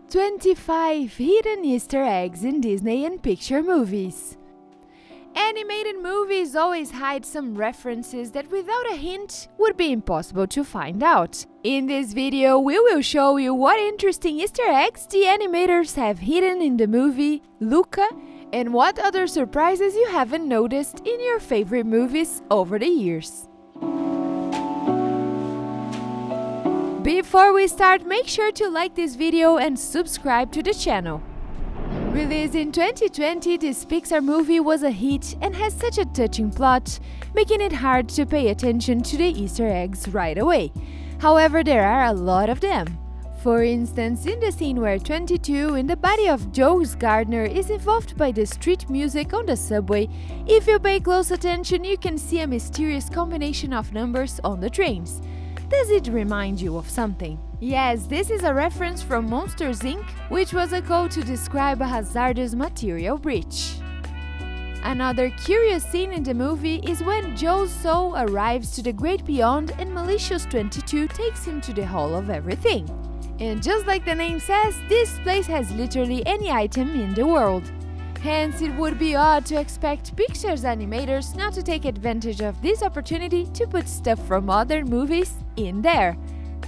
25 hidden Easter eggs in Disney and Pixar movies. Animated movies always hide some references that without a hint would be impossible to find out. In this video, we will show you what interesting Easter eggs the animators have hidden in the movie Luca and what other surprises you haven't noticed in your favorite movies over the years. Before we start, make sure to like this video and subscribe to the channel. Released in 2020, this Pixar movie was a hit and has such a touching plot, making it hard to pay attention to the Easter eggs right away. However, there are a lot of them. For instance, in the scene where 22 in the body of Joe Gardner is involved by the street music on the subway, if you pay close attention, you can see a mysterious combination of numbers on the trains. Does it remind you of something? Yes, this is a reference from Monsters Inc., which was a code to describe a hazardous material breach. Another curious scene in the movie is when Joe's soul arrives to the great beyond and malicious 22 takes him to the Hall of Everything. And just like the name says, this place has literally any item in the world. Hence, it would be odd to expect Pixar's animators not to take advantage of this opportunity to put stuff from other movies in there.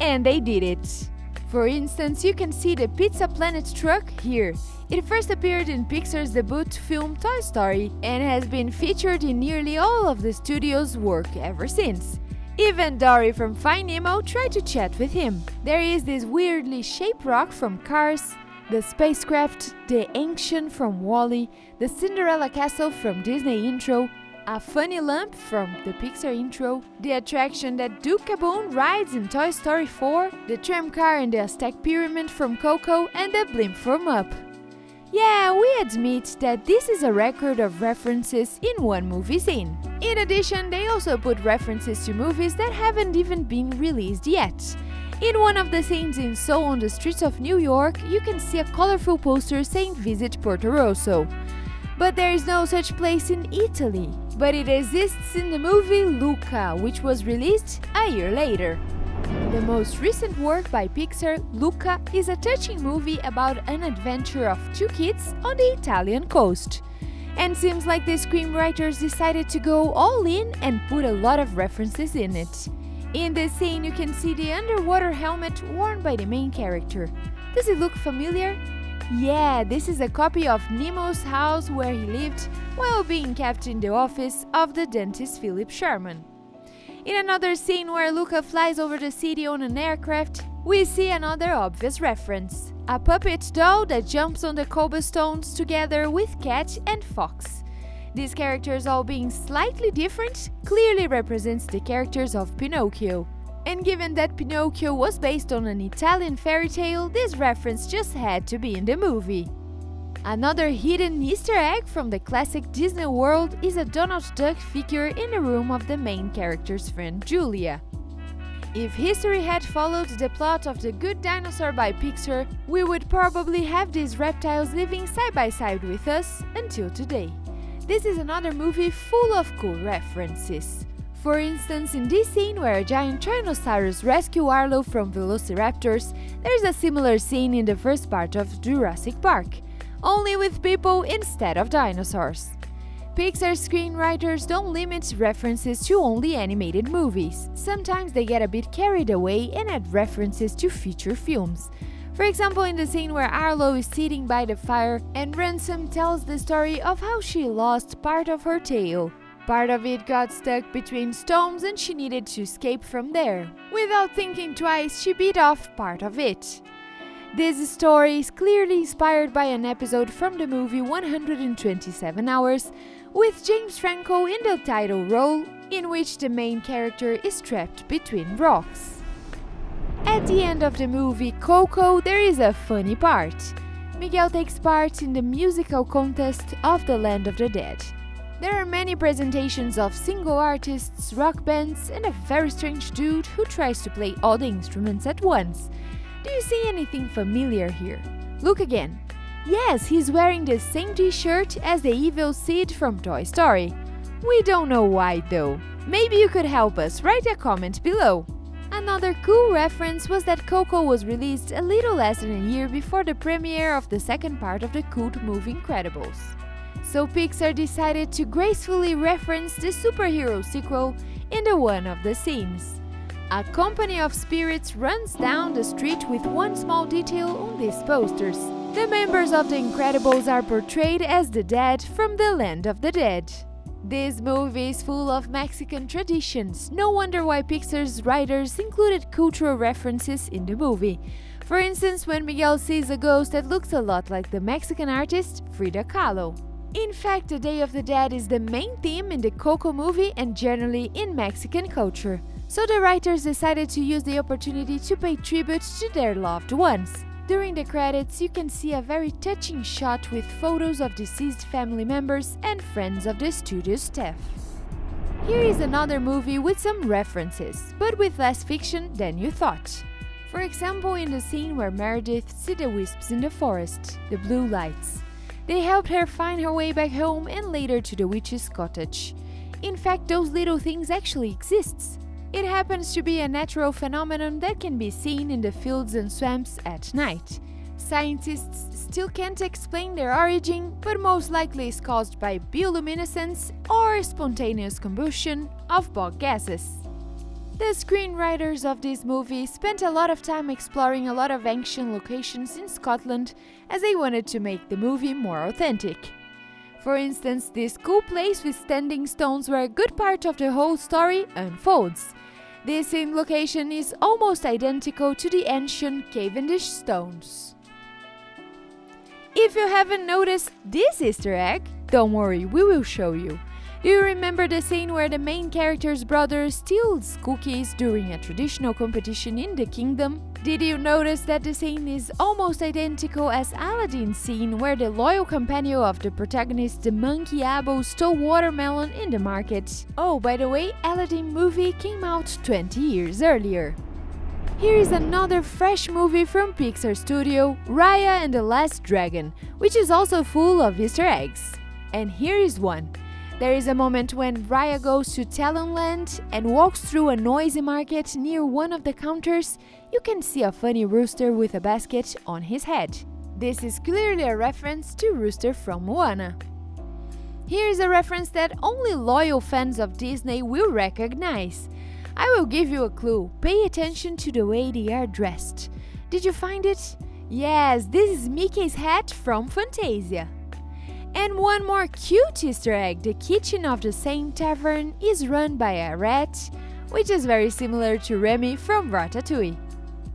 And they did it. For instance, you can see the Pizza Planet truck here. It first appeared in Pixar's debut film Toy Story and has been featured in nearly all of the studio's work ever since. Even Dory from Finding Nemo tried to chat with him. There is this weirdly shaped rock from Cars, the spacecraft, the Ancient from WALL-E, the Cinderella Castle from Disney intro, a funny lamp from the Pixar intro, the attraction that Duke Caboon rides in Toy Story 4, the tram car in the Aztec Pyramid from Coco, and the blimp from Up. Yeah, we admit that this is a record of references in one movie scene. In addition, they also put references to movies that haven't even been released yet. In one of the scenes in Soul on the Streets of New York, you can see a colorful poster saying Visit Porto Rosso. But there is no such place in Italy. But it exists in the movie Luca, which was released a year later. The most recent work by Pixar, Luca, is a touching movie about an adventure of two kids on the Italian coast. And seems like the screenwriters decided to go all in and put a lot of references in it. In this scene, you can see the underwater helmet worn by the main character. Does it look familiar? Yeah, this is a copy of Nemo's house where he lived while being kept in the office of the dentist Philip Sherman. In another scene where Luca flies over the city on an aircraft, we see another obvious reference. A puppet doll that jumps on the cobblestones together with Cat and Fox. These characters all being slightly different clearly represents the characters of Pinocchio. And given that Pinocchio was based on an Italian fairy tale, this reference just had to be in the movie. Another hidden Easter egg from the classic Disney world is a Donald Duck figure in the room of the main character's friend Julia. If history had followed the plot of The Good Dinosaur by Pixar, we would probably have these reptiles living side by side with us until today. This is another movie full of cool references. For instance, in this scene where a giant Tyrannosaurus rescues Arlo from velociraptors, there is a similar scene in the first part of Jurassic Park, only with people instead of dinosaurs. Pixar screenwriters don't limit references to only animated movies. Sometimes they get a bit carried away and add references to future films. For example, in the scene where Arlo is sitting by the fire and Ransom tells the story of how she lost part of her tail. Part of it got stuck between stones and she needed to escape from there. Without thinking twice, she bit off part of it. This story is clearly inspired by an episode from the movie 127 Hours, with James Franco in the title role, in which the main character is trapped between rocks. At the end of the movie Coco, there is a funny part. Miguel takes part in the musical contest of the Land of the Dead. There are many presentations of single artists, rock bands, and a very strange dude who tries to play all the instruments at once. Do you see anything familiar here? Look again. Yes, he's wearing the same t-shirt as the evil Sid from Toy Story. We don't know why though. Maybe you could help us, write a comment below. Another cool reference was that Coco was released a little less than a year before the premiere of the second part of the cult movie Incredibles. So Pixar decided to gracefully reference the superhero sequel in one of the scenes. A company of spirits runs down the street with one small detail on these posters. The members of the Incredibles are portrayed as the dead from the land of the dead. This movie is full of Mexican traditions. No wonder why Pixar's writers included cultural references in the movie. For instance, when Miguel sees a ghost that looks a lot like the Mexican artist Frida Kahlo. In fact, the Day of the Dead is the main theme in the Coco movie and generally in Mexican culture. So the writers decided to use the opportunity to pay tribute to their loved ones. During the credits, you can see a very touching shot with photos of deceased family members and friends of the studio staff. Here is another movie with some references, but with less fiction than you thought. For example, in the scene where Meredith sees the wisps in the forest, the blue lights. They helped her find her way back home and later to the witch's cottage. In fact, those little things actually exist. It happens to be a natural phenomenon that can be seen in the fields and swamps at night. Scientists still can't explain their origin, but most likely is caused by bioluminescence or spontaneous combustion of bog gases. The screenwriters of this movie spent a lot of time exploring a lot of ancient locations in Scotland as they wanted to make the movie more authentic. For instance, this cool place with standing stones where a good part of the whole story unfolds. This same location is almost identical to the ancient Cavendish stones. If you haven't noticed this Easter egg, don't worry, we will show you. Do you remember the scene where the main character's brother steals cookies during a traditional competition in the kingdom? Did you notice that the scene is almost identical as Aladdin's scene where the loyal companion of the protagonist, the monkey Abu, stole watermelon in the market? Oh, by the way, Aladdin movie came out 20 years earlier. Here is another fresh movie from Pixar Studio, Raya and the Last Dragon, which is also full of Easter eggs. And here is one. There is a moment when Raya goes to Talonland and walks through a noisy market. Near one of the counters. You can see a funny rooster with a basket on his head. This is clearly a reference to Rooster from Moana. Here is a reference that only loyal fans of Disney will recognize. I will give you a clue. Pay attention to the way they are dressed. Did you find it? Yes, this is Mickey's hat from Fantasia. And one more cute Easter egg, the kitchen of the same tavern is run by a rat, which is very similar to Remy from Ratatouille.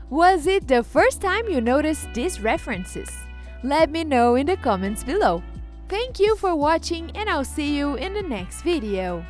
Was it the first time you noticed these references? Let me know in the comments below. Thank you for watching and I'll see you in the next video.